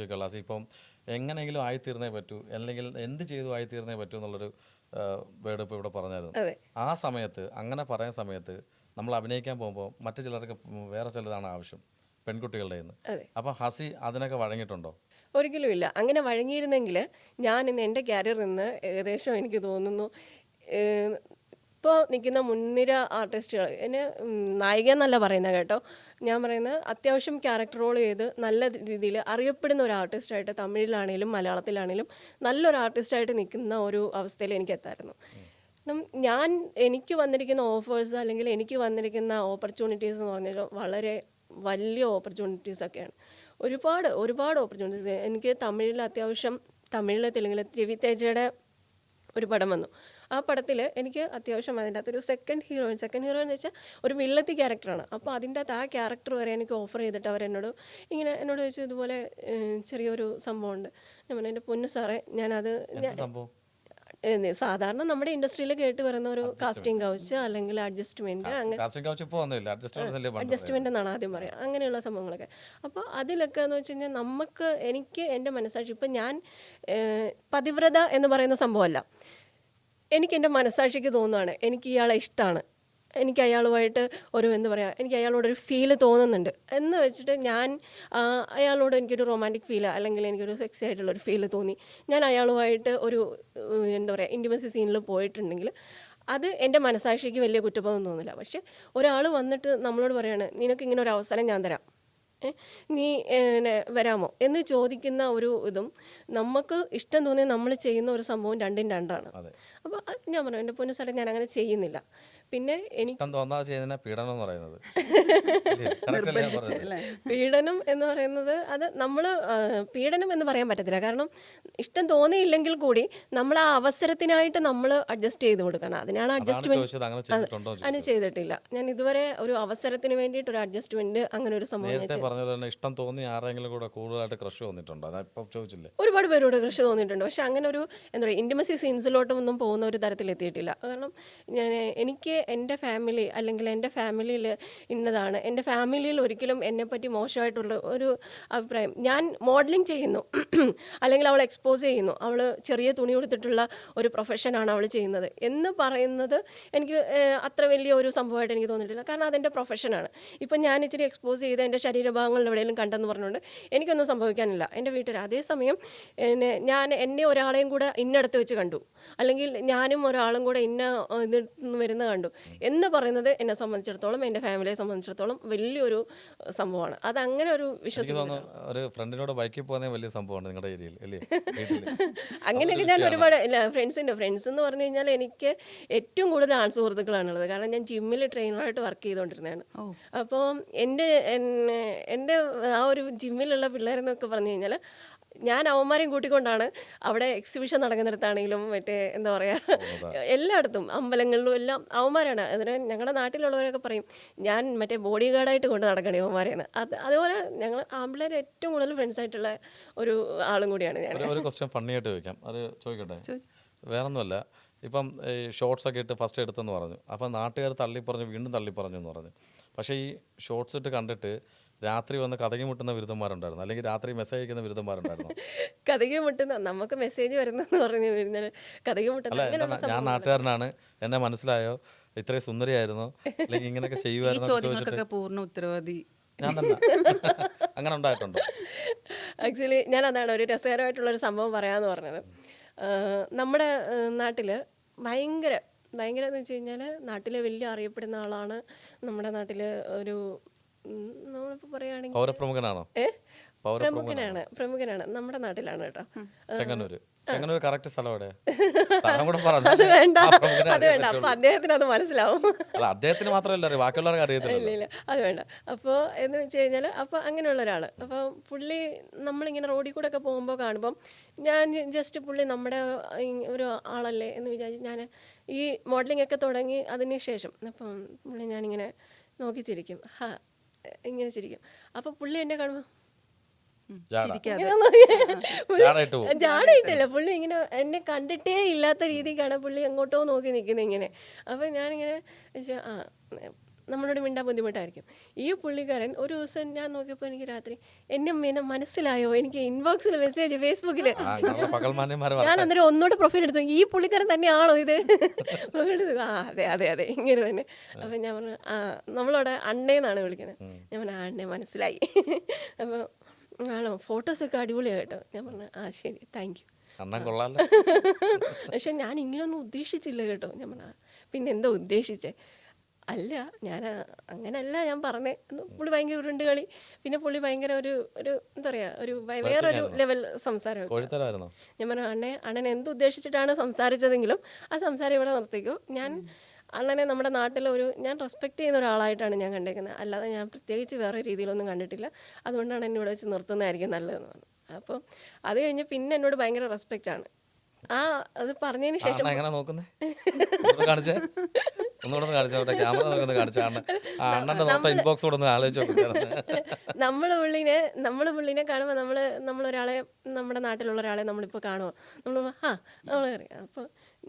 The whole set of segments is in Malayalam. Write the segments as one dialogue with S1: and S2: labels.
S1: ചോദിക്കാനുള്ള ആസി ഇപ്പം എങ്ങനെയെങ്കിലും ആയിത്തീർന്നേ പറ്റൂ, അല്ലെങ്കിൽ എന്ത് ചെയ്തു ആയിത്തീർന്നേ പറ്റൂ എന്നുള്ളൊരു വേർഡ് ഇപ്പോൾ ഇവിടെ പറഞ്ഞായിരുന്നു. ആ സമയത്ത് അങ്ങനെ പറയുന്ന സമയത്ത് നമ്മൾ അഭിനയിക്കാൻ പോകുമ്പോൾ മറ്റു ചിലർക്ക് വേറെ ചിലതാണ് ആവശ്യം, പെൺകുട്ടികളുടെ നിന്ന്. അപ്പം ഹസി അതിനൊക്കെ വഴങ്ങിയിട്ടുണ്ടോ?
S2: ഒരിക്കലും ഇല്ല. അങ്ങനെ വഴങ്ങിയിരുന്നെങ്കിൽ ഞാൻ ഇന്ന് എൻ്റെ ക്യാരിയറിൽ നിന്ന് ഏകദേശം എനിക്ക് തോന്നുന്നു ഇപ്പോൾ നിൽക്കുന്ന മുൻനിര ആർട്ടിസ്റ്റുകൾ എന്നെ നായിക എന്നല്ല പറയുന്നത് കേട്ടോ, ഞാൻ പറയുന്നത് അത്യാവശ്യം ക്യാരക്ടർ റോൾ ചെയ്ത് നല്ല രീതിയിൽ അറിയപ്പെടുന്ന ഒരു ആർട്ടിസ്റ്റായിട്ട് തമിഴിലാണേലും മലയാളത്തിലാണേലും നല്ലൊരു ആർട്ടിസ്റ്റായിട്ട് നിൽക്കുന്ന ഒരു അവസ്ഥയിൽ എനിക്ക് എത്തായിരുന്നു. എനിക്ക് വന്നിരിക്കുന്ന ഓഫേഴ്സ് അല്ലെങ്കിൽ എനിക്ക് വന്നിരിക്കുന്ന ഓപ്പർച്യൂണിറ്റീസ് എന്ന് പറഞ്ഞാൽ വളരെ വലിയ ഓപ്പർച്യൂണിറ്റീസൊക്കെയാണ്. ഒരുപാട് ഓപ്പർച്യൂണിറ്റീസ്. എനിക്ക് തമിഴിൽ തെലുങ്കിൽ രവി തേജയുടെ ഒരു പടം വന്നു. ആ പടത്തിൽ എനിക്ക് അത്യാവശ്യം അതിൻ്റെ അകത്തൊരു സെക്കൻഡ് ഹീറോയിൻ എന്ന് വെച്ചാൽ ഒരു വില്ലത്തി ക്യാരക്ടറാണ്. അപ്പോൾ അതിൻ്റെ അകത്ത് ആ ക്യാരക്ടർ വരെ എനിക്ക് ഓഫർ ചെയ്തിട്ട് അവരെന്നോട് ചോദിച്ചു ഇതുപോലെ ചെറിയൊരു സംഭവമുണ്ട്. ഞാൻ പറഞ്ഞു എൻ്റെ പൊന്നു സാറേ ഞാനത് സാധാരണ നമ്മുടെ ഇൻഡസ്ട്രിയിൽ കേട്ട് വരുന്ന ഒരു കാസ്റ്റിംഗ് കൗച്ച് അല്ലെങ്കിൽ അഡ്ജസ്റ്റ്മെന്റ്, അഡ്ജസ്റ്റ്മെന്റ് എന്നാണ് ആദ്യം പറയാം, അങ്ങനെയുള്ള സംഭവങ്ങളൊക്കെ. അപ്പോൾ അതിലൊക്കെ എന്ന് വെച്ച് കഴിഞ്ഞാൽ എനിക്ക് എൻ്റെ മനസ്സാക്ഷി, ഇപ്പം ഞാൻ പതിവ്രത എന്ന് പറയുന്ന സംഭവമല്ല, എനിക്ക് എൻ്റെ മനസ്സാക്ഷിക്ക് തോന്നുകയാണ് എനിക്ക് ഇയാളെ ഇഷ്ടമാണ്, എനിക്ക് അയാളുമായിട്ട് എനിക്ക് അയാളോടൊരു ഫീല് തോന്നുന്നുണ്ട് എന്ന് വെച്ചിട്ട് ഞാൻ അയാളോട് എനിക്കൊരു റൊമാൻറ്റിക് ഫീല് അല്ലെങ്കിൽ എനിക്കൊരു സെക്സി ആയിട്ടുള്ളൊരു ഫീല് തോന്നി, ഞാൻ അയാളുമായിട്ട് ഒരു ഇൻറ്റിമസി സീനിൽ പോയിട്ടുണ്ടെങ്കിൽ അത് എൻ്റെ മനസ്സാക്ഷിക്ക് വലിയ കുറ്റബോധം തോന്നില്ല. പക്ഷെ ഒരാൾ വന്നിട്ട് നമ്മളോട് പറയാണ് നിനക്ക് ഇങ്ങനെ ഒരു അവസരം ഞാൻ തരാം, നീ വരാമോ എന്ന് ചോദിക്കുന്ന ഒരു ഇതും നമുക്ക് ഇഷ്ടം തോന്നിയ നമ്മൾ ചെയ്യുന്ന ഒരു സംഭവം രണ്ടും രണ്ടാണ്. അപ്പോൾ ഞാൻ പറഞ്ഞു എൻ്റെ പൊന്നു സാറേ ഞാൻ അങ്ങനെ ചെയ്യുന്നില്ല. പിന്നെ എനിക്ക്
S1: പീഡനം എന്ന് പറയുന്നത്
S2: പീഡനം എന്ന് പറയുന്നത് അത് നമ്മൾ പീഡനം എന്ന് പറയാൻ പറ്റത്തില്ല. കാരണം ഇഷ്ടം തോന്നിയില്ലെങ്കിൽ കൂടി നമ്മൾ ആ അവസരത്തിനായിട്ട് നമ്മൾ അഡ്ജസ്റ്റ് ചെയ്ത് കൊടുക്കണം. അതിനാണ് അഡ്ജസ്റ്റ്മെന്റ്. അങ്ങനെ ചെയ്തിട്ടില്ല ഞാൻ ഇതുവരെ. ഒരു അവസരത്തിന് വേണ്ടിയിട്ട് ഒരു അഡ്ജസ്റ്റ്മെന്റ് അങ്ങനെ ഒരു സംഭവം.
S1: ഇഷ്ടം തോന്നി ആരെങ്കിലും കൂടെ കൂടുതലായിട്ട് ക്രഷ് തോന്നിയിട്ടുണ്ടോ?
S2: ഒരുപാട് പേരോട് ക്രഷ് തോന്നിയിട്ടുണ്ട്. പക്ഷെ അങ്ങനെ ഒരു ഇൻറ്റിമസി സീൻസിലോട്ടൊന്നും പോകുന്ന ഒരു തരത്തിൽ എത്തിയിട്ടില്ല. കാരണം എനിക്ക് എൻ്റെ ഫാമിലി അല്ലെങ്കിൽ എൻ്റെ ഫാമിലിയിൽ ഇന്നതാണ്, എൻ്റെ ഫാമിലിയിൽ ഒരിക്കലും എന്നെപ്പറ്റി മോശമായിട്ടുള്ള ഒരു അഭിപ്രായം, ഞാൻ മോഡലിംഗ് ചെയ്യുന്നു അല്ലെങ്കിൽ അവൾ എക്സ്പോസ് ചെയ്യുന്നു, അവൾ ചെറിയ തുണി കൊടുത്തിട്ടുള്ള ഒരു പ്രൊഫഷനാണ് അവൾ ചെയ്യുന്നത് എന്ന് പറയുന്നത് എനിക്ക് അത്ര വലിയ ഒരു സംഭവമായിട്ട് എനിക്ക് തോന്നിയിട്ടില്ല. കാരണം അതെൻ്റെ പ്രൊഫഷനാണ്. ഇപ്പം ഞാൻ ഇച്ചിരി എക്സ്പോസ് ചെയ്ത് എൻ്റെ ശരീരഭാഗങ്ങളിൽ എവിടെയെങ്കിലും കണ്ടെന്ന് പറഞ്ഞുകൊണ്ട് എനിക്കൊന്നും സംഭവിക്കാനില്ല എൻ്റെ വീട്ടിൽ. അതേസമയം എന്നെ ഒരാളെയും കൂടെ ഇന്നടത്ത് വെച്ച് കണ്ടു അല്ലെങ്കിൽ ഞാനും ഒരാളും കൂടെ ഇതിൽ വരുന്ന കണ്ടു എന്ന് പറയുന്നത് എന്നെ സംബന്ധിച്ചിടത്തോളം എൻ്റെ ഫാമിലിയെ സംബന്ധിച്ചിടത്തോളം വലിയൊരു സംഭവമാണ്. അത് അങ്ങനെ ഒരു അങ്ങനെയൊക്കെ ഞാൻ ഒരുപാട് ഫ്രണ്ട്സ് എന്ന് പറഞ്ഞു കഴിഞ്ഞാൽ എനിക്ക് ഏറ്റവും കൂടുതൽ ആൺ സുഹൃത്തുക്കളാണുള്ളത്. കാരണം ഞാൻ ജിമ്മിൽ ട്രെയിനറായിട്ട് വർക്ക് ചെയ്തുകൊണ്ടിരുന്നതാണ്. അപ്പോൾ എൻ്റെ ആ ഒരു ജിമ്മിലുള്ള പിള്ളേരെന്നൊക്കെ പറഞ്ഞു കഴിഞ്ഞാൽ ഞാൻ അവന്മാരെയും കൂട്ടിക്കൊണ്ടാണ് അവിടെ എക്സിബിഷൻ നടക്കുന്നിടത്താണെങ്കിലും എന്താ പറയുക എല്ലായിടത്തും അമ്പലങ്ങളിലും എല്ലാം അവന്മാരാണ്. അതിന് ഞങ്ങളുടെ നാട്ടിലുള്ളവരൊക്കെ പറയും ഞാൻ ബോഡി ഗാർഡായിട്ട് കൊണ്ട് നടക്കണേ അവന്മാരെന്ന്. അതുപോലെ ഞങ്ങൾ ആമ്പിള്ളേർ ഏറ്റവും കൂടുതൽ ഫ്രണ്ട്സ് ആയിട്ടുള്ള ഒരു ആളും കൂടിയാണ് ഞാൻ.
S1: ഒരു ക്വസ്റ്റ്യൻ ഫണ്ണിയായിട്ട് ചോദിക്കാം, അത് ചോദിക്കട്ടെ? വേറൊന്നുമല്ല, ഇപ്പം ഈ ഷോർട്സ് ഒക്കെ ഇട്ട് ഫസ്റ്റ് എടുത്തെന്ന് പറഞ്ഞു, അപ്പം നാട്ടുകാർ തള്ളിപ്പറഞ്ഞു വീണ്ടും തള്ളിപ്പറഞ്ഞു എന്ന് പറഞ്ഞു. പക്ഷേ ഈ ഷോർട്സ് ഇട്ട് കണ്ടിട്ട് രാത്രി വന്ന് കഥകി മുട്ടുന്ന ബിരുദന്മാരുണ്ടായിരുന്നു, അല്ലെങ്കിൽ രാത്രി മെസ്സേജ് അയക്കുന്ന ബിരുദന്മാരുണ്ടായിരുന്നു?
S2: കഥകി മുട്ടുന്ന നമുക്ക് മെസ്സേജ് വരുന്നെന്ന് പറഞ്ഞു കഴിഞ്ഞാൽ കഥകി മുട്ടുന്ന
S1: ഞാൻ നാട്ടുകാരനാണ്, എന്നെ മനസ്സിലായോ, ഇത്രയും സുന്ദരിയായിരുന്നു, അല്ലെങ്കിൽ ഇങ്ങനെയൊക്കെ ചെയ്യുമായിരുന്നു
S3: പൂർണ്ണ ഉത്തരവാദി
S1: ഞാൻ തന്നെ. അങ്ങനെ ഉണ്ടായിട്ടുണ്ടോ?
S2: ആക്ച്വലി ഞാൻ അതാണ് ഒരു രസകരമായിട്ടുള്ളൊരു സംഭവം പറയാമെന്ന് പറഞ്ഞത്. നമ്മുടെ നാട്ടിൽ ഭയങ്കര എന്ന് വെച്ച് കഴിഞ്ഞാൽ നാട്ടിലെ വലിയ അറിയപ്പെടുന്ന ആളാണ് നമ്മുടെ നാട്ടിൽ ഒരു നമ്മളിപ്പോൾ പറയുകയാണെങ്കിൽ പ്രമുഖനാണ് നമ്മുടെ നാട്ടിലാണ് കേട്ടോ.
S1: ചെങ്ങന്നൂർ കറക്റ്റ് സ്ഥലം എവിടെയാ?
S2: അത് വേണ്ട അപ്പൊ അദ്ദേഹത്തിന് അത് മനസ്സിലാവും.
S1: അദ്ദേഹത്തിന് മാത്രമല്ല ബാക്കിയുള്ളവർക്ക് അറിയത്തില്ല.
S2: അത് വേണ്ട. അപ്പോൾ എന്ന് വെച്ച് കഴിഞ്ഞാൽ അപ്പോൾ അങ്ങനെയുള്ള ഒരാൾ, അപ്പോൾ പുള്ളി നമ്മളിങ്ങനെ റോഡിൽ കൂടെ ഒക്കെ പോകുമ്പോൾ കാണുമ്പം ഞാൻ ജസ്റ്റ് പുള്ളി നമ്മുടെ ഒരു ആളല്ലേ എന്ന് വിചാരിച്ച് ഞാൻ ഈ മോഡലിംഗ് ഒക്കെ തുടങ്ങി അതിന് ശേഷം അപ്പം പുള്ളി ഞാനിങ്ങനെ നോക്കി ചിരിക്കും, ഇങ്ങനെ ചിരിക്കും. അപ്പോൾ പുള്ളി എന്നെ കാണുമ്പോൾ ജാടയിട്ടില്ല, പുള്ളി ഇങ്ങനെ എന്നെ കണ്ടിട്ടേ ഇല്ലാത്ത രീതിക്കാണ് പുള്ളി എങ്ങോട്ടോ നോക്കി നിൽക്കുന്നത് ഇങ്ങനെ. അപ്പം ഞാനിങ്ങനെ നമ്മളോട് മിണ്ടാൻ ബുദ്ധിമുട്ടായിരിക്കും. ഈ പുള്ളിക്കാരൻ ഒരു ദിവസം ഞാൻ നോക്കിയപ്പോൾ എനിക്ക് രാത്രി എന്നെ മനസ്സിലായോ, എനിക്ക് ഇൻബോക്സിൽ മെസ്സേജ് ഫേസ്ബുക്കിൽ. ഞാൻ അന്നേരം ഒന്നുകൂടെ പ്രൊഫൈൽ എടുത്തു, ഈ പുള്ളിക്കാരൻ തന്നെയാണോ ഇത്? പ്രൊഫൈൽ എടുത്തു, അതെ അതെ അതെ ഇങ്ങനെ തന്നെ. അപ്പം ഞാൻ പറഞ്ഞു നമ്മളവിടെ അണ്ണേന്നാണ് വിളിക്കുന്നത്. ഞാൻ പറഞ്ഞു അണ്ണേ മനസ്സിലായി. അപ്പോൾ ആണോ, ഫോട്ടോസൊക്കെ അടിപൊളിയാണ് കേട്ടോ. ഞാൻ പറഞ്ഞു ശരി താങ്ക് യു. പക്ഷെ ഞാൻ ഇങ്ങനെയൊന്നും ഉദ്ദേശിച്ചില്ല കേട്ടോ. ഞാൻ പറഞ്ഞ പിന്നെ എന്താ ഉദ്ദേശിച്ചേ? അല്ല ഞാൻ അങ്ങനല്ല ഞാൻ പറഞ്ഞേ. പുള്ളി ഭയങ്കര ഉരുണ്ട് കളി, പിന്നെ പുള്ളി ഭയങ്കര ഒരു എന്താ പറയുക, ഒരു വേറൊരു ലെവൽ സംസാരം. ഞാൻ പറഞ്ഞു അണ്ണൻ എന്തുദ്ദേശിച്ചിട്ടാണ് സംസാരിച്ചതെങ്കിലും ആ സംസാരം ഇവിടെ നിർത്തിക്കോ. ഞാൻ അണ്ണനെ നമ്മുടെ നാട്ടിലൊരു ഞാൻ റെസ്പെക്റ്റ് ചെയ്യുന്ന ഒരാളായിട്ടാണ് ഞാൻ കണ്ടേക്കുന്നത്, അല്ലാതെ ഞാൻ പ്രത്യേകിച്ച് വേറെ രീതിയിലൊന്നും കണ്ടിട്ടില്ല. അതുകൊണ്ടാണ് എന്നെ ഇവിടെ വെച്ച് നിർത്തുന്നതായിരിക്കും നല്ലതെന്ന് പറഞ്ഞു. അപ്പോൾ അത് കഴിഞ്ഞ് പിന്നെ എന്നോട് ഭയങ്കര റെസ്പെക്റ്റാണ്. അത് പറഞ്ഞതിന് ശേഷം നമ്മൾ പുള്ളിനെ കാണുമ്പോൾ നമ്മളൊരാളെ നമ്മുടെ നാട്ടിലുള്ള ഒരാളെ നമ്മളിപ്പോൾ കാണുമോ, നമ്മളറിയാം. അപ്പോൾ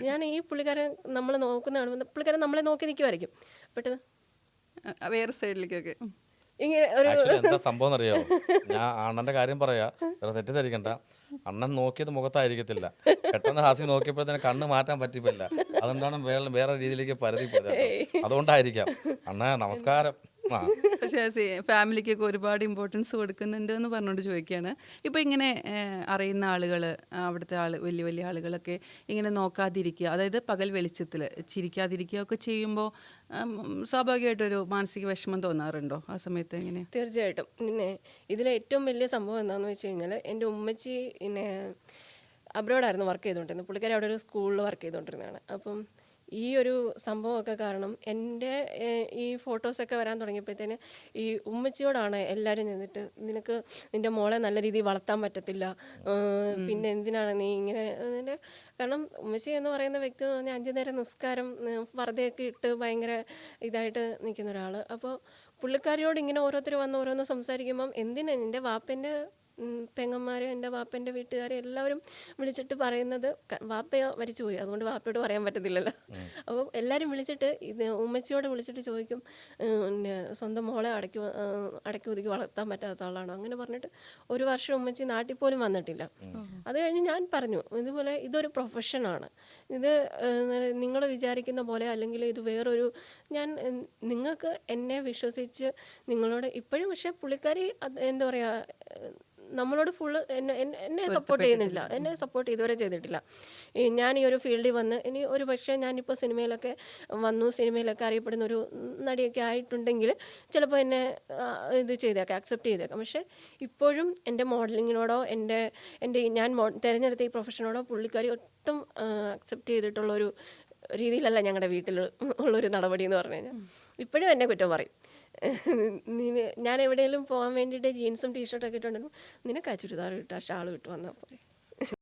S2: ഞാൻ ഈ പുള്ളിക്കാരൻ നമ്മൾ നോക്കുന്ന കാണുമ്പോൾ പുള്ളിക്കാരൻ നമ്മളെ നോക്കി നിൽക്കുമായിരിക്കും, പെട്ടെന്ന്
S3: വേറെ സൈഡിലേക്കൊക്കെ
S2: ഇങ്ങനെ ഒരു
S1: എന്താ സംഭവം അറിയോ? ഞാൻ അണ്ണന്റെ കാര്യം പറയാ, തെറ്റിദ്ധരിക്കണ്ട. അണ്ണൻ നോക്കിയത് മുഖത്തായിരിക്കത്തില്ല, പെട്ടെന്ന് ഹാസി നോക്കിയപ്പോഴത്തേന് കണ്ണ് മാറ്റാൻ പറ്റിപ്പില്ല. അതുകൊണ്ടാണ് വേറെ രീതിയിലേക്ക് പരതി പോയത്. അതുകൊണ്ടായിരിക്കാം. അണ്ണ നമസ്കാരം.
S3: പക്ഷേ ഫാമിലിക്കൊക്കെ ഒരുപാട് ഇമ്പോർട്ടൻസ് കൊടുക്കുന്നുണ്ട് എന്ന് പറഞ്ഞുകൊണ്ട് ചോദിക്കുകയാണ്. ഇപ്പോൾ ഇങ്ങനെ അറിയുന്ന ആളുകൾ, അവിടുത്തെ വലിയ വലിയ ആളുകളൊക്കെ ഇങ്ങനെ നോക്കാതിരിക്കുക, അതായത് പകൽ വെളിച്ചത്തിൽ ചിരിക്കാതിരിക്കുക ഒക്കെ ചെയ്യുമ്പോൾ സ്വാഭാവികമായിട്ടൊരു മാനസിക വിഷമം തോന്നാറുണ്ടോ ആ സമയത്ത്? എങ്ങനെ?
S2: തീർച്ചയായിട്ടും. പിന്നെ ഇതിലെ ഏറ്റവും വലിയ സംഭവം എന്താണെന്ന് വെച്ച് കഴിഞ്ഞാൽ, എൻ്റെ ഉമ്മച്ചി പിന്നെ അബ്രോഡായിരുന്നു വർക്ക് ചെയ്തുകൊണ്ടിരുന്നത്. പുള്ളിക്കാരി അവിടെ ഒരു സ്കൂളിൽ വർക്ക് ചെയ്തുകൊണ്ടിരുന്നതാണ്. അപ്പം ഈ ഒരു സംഭവമൊക്കെ കാരണം എൻ്റെ ഈ ഫോട്ടോസൊക്കെ വരാൻ തുടങ്ങിയപ്പോഴത്തേന് ഈ ഉമ്മച്ചിയോടാണ് എല്ലാവരും ചെന്നിട്ട്, നിനക്ക് നിൻ്റെ മോളെ നല്ല രീതിയിൽ വളർത്താൻ പറ്റത്തില്ല, പിന്നെ എന്തിനാണ് നീ ഇങ്ങനെ അതിൻ്റെ. കാരണം ഉമ്മച്ചി എന്ന് പറയുന്ന വ്യക്തി എന്ന് പറഞ്ഞാൽ 5 നേരം നിസ്കാരം പർദ്ദയൊക്കെ ഇട്ട് ഭയങ്കര ഇതായിട്ട് നിൽക്കുന്ന ഒരാൾ. അപ്പോൾ പുള്ളിക്കാരിയോട് ഇങ്ങനെ ഓരോരുത്തർ വന്ന് ഓരോന്ന് സംസാരിക്കുമ്പം എന്തിനാ നിൻ്റെ വാപ്പൻ്റെ പെങ്ങന്മാർ, എൻ്റെ വാപ്പൻ്റെ വീട്ടുകാർ എല്ലാവരും വിളിച്ചിട്ട് പറയുന്നത്, വാപ്പ മരിച്ചുപോയി അതുകൊണ്ട് വാപ്പയോട് പറയാൻ പറ്റത്തില്ലല്ലോ. അപ്പോൾ എല്ലാവരും വിളിച്ചിട്ട് ഉമ്മച്ചിയോട് വിളിച്ചിട്ട് ചോദിക്കും, പിന്നെ സ്വന്തം മോളെ അടക്കി ഒതുക്കി വളർത്താൻ പറ്റാത്ത ആളാണോ, അങ്ങനെ പറഞ്ഞിട്ട് 1 വർഷം ഉമ്മച്ചി നാട്ടിൽ പോലും വന്നിട്ടില്ല. അത് കഴിഞ്ഞ് ഞാൻ പറഞ്ഞു, ഇതുപോലെ ഇതൊരു പ്രൊഫഷനാണ്, ഇത് നിങ്ങൾ വിചാരിക്കുന്ന പോലെ അല്ലെങ്കിൽ ഇത് വേറൊരു, നിങ്ങൾക്ക് എന്നെ വിശ്വസിച്ച് നിങ്ങളോട് ഇപ്പോഴും, പക്ഷേ പുള്ളിക്കാരി എന്താ പറയുക, നമ്മളോട് ഫുള്ള് എന്നെ സപ്പോർട്ട് ചെയ്യുന്നില്ല, എന്നെ സപ്പോർട്ട് ഇതുവരെ ചെയ്തിട്ടില്ല. ഞാൻ ഈ ഒരു ഫീൽഡിൽ വന്ന് ഇനി ഒരു പക്ഷേ ഞാനിപ്പോൾ സിനിമയിലൊക്കെ വന്നു, സിനിമയിലൊക്കെ അറിയപ്പെടുന്ന ഒരു നടിയൊക്കെ ആയിട്ടുണ്ടെങ്കിൽ ചിലപ്പോൾ എന്നെ ഇത് ചെയ്തേക്കാം, അക്സെപ്റ്റ് ചെയ്തേക്കാം. പക്ഷേ ഇപ്പോഴും എൻ്റെ മോഡലിങ്ങിനോടോ എൻ്റെ ഞാൻ തിരഞ്ഞെടുത്ത ഈ പ്രൊഫഷനോടോ പുള്ളിക്കാരി ഒട്ടും അക്സെപ്റ്റ് ചെയ്തിട്ടുള്ളൊരു രീതിയിലല്ല ഞങ്ങളുടെ വീട്ടിൽ ഉള്ളൊരു നടപടി എന്ന് പറഞ്ഞു കഴിഞ്ഞാൽ. ഇപ്പോഴും എന്നെ കുറ്റം പറയും. ഞാൻ എവിടെയെങ്കിലും പോകാൻ വേണ്ടിയിട്ട് ജീൻസും ടീഷർട്ടൊക്കെ ഇട്ടുണ്ടെങ്കിൽ നിനക്ക് ആ ചുരിദാർ കിട്ടുക ഷാൾ കിട്ടുക വന്നാൽ പോരെ.